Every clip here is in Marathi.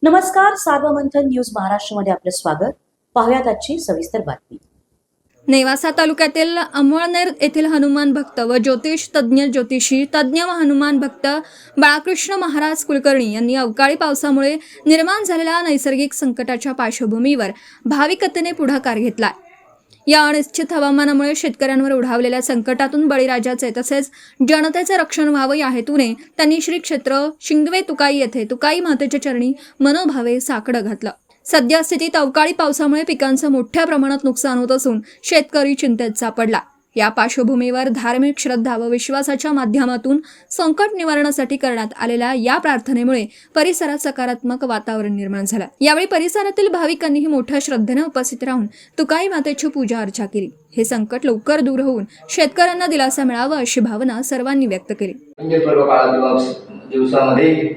नमस्कार, सार्वमंथन न्यूज महाराष्ट्रमध्ये आपलं स्वागत. पाहुयात आजची सविस्तर बातमी. नेवासा तालुक्यातील अमळनेर येथील हनुमान भक्त व ज्योतिष ज्योतिषी तज्ज्ञ व हनुमान भक्त बाळकृष्ण महाराज कुलकर्णी यांनी अवकाळी पावसामुळे निर्माण झालेल्या नैसर्गिक संकटाच्या पार्श्वभूमीवर भाविकतेने पुढाकार घेतला. या अनिश्चित हवामानामुळे शेतकऱ्यांवर ओढावलेल्या संकटातून बळीराजाचे तसेच जनतेचे रक्षण व्हावे या हेतूने त्यांनी श्री क्षेत्र शिंगवे तुकाई येथे तुकाई मातेच्या चरणी मनोभावे साकडं घातलं. सद्यस्थितीत अवकाळी पावसामुळे पिकांचं मोठ्या प्रमाणात नुकसान होत असून शेतकरी चिंतेत सापडला. या पार्श्वभूमीवर धार्मिक श्रद्धा व विश्वासाच्या माध्यमातून संकट निवारणासाठी करण्यात आलेल्या या प्रार्थनेमुळे परिसरात सकारात्मक वातावरण निर्माण झालं. यावेळी परिसरातील भाविकांनीही मोठ्या श्रद्धेने उपस्थित राहून तुकाई मातेची पूजा अर्चा केली. हे संकट लवकर दूर होऊन शेतकऱ्यांना दिलासा मिळावा अशी भावना सर्वांनी व्यक्त केली. दिवसामध्ये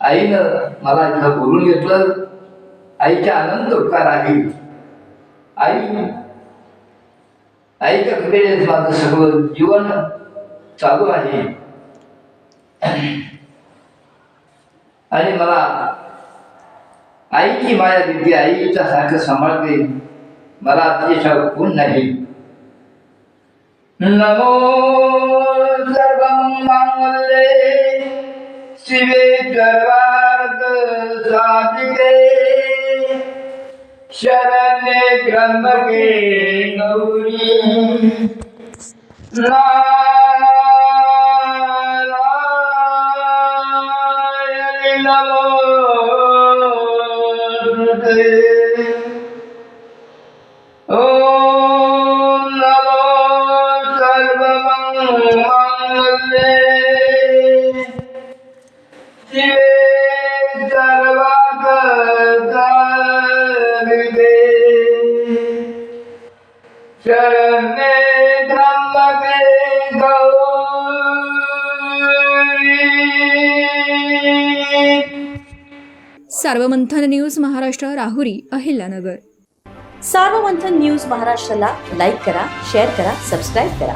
आईनं मला इथं बोलून घेतलं. आईचा आनंद उपकार आहे. आईच्या कृपेने माझं सगळं जीवन चालू आहे आणि मला आईची माया देते, आईच्या सारखं सांभाळते. मला अतिशय कोण नाही. नमो सर्वमंगले शिवे सर्वार्थ साधिके शरण्ये त्र्यंबके गौरी नारायणी नमोस्तुते. ओम नमो सर्वमंगले शिवे सर्वार्थ साधिके शरण्ये त्र्यंबके गौरी. सार्वमंथन न्यूज महाराष्ट्र, राहुरी, अहिल्यानगर. सार्वमंथन न्यूज महाराष्ट्राला लाईक करा, शेअर करा, सबस्क्राईब करा.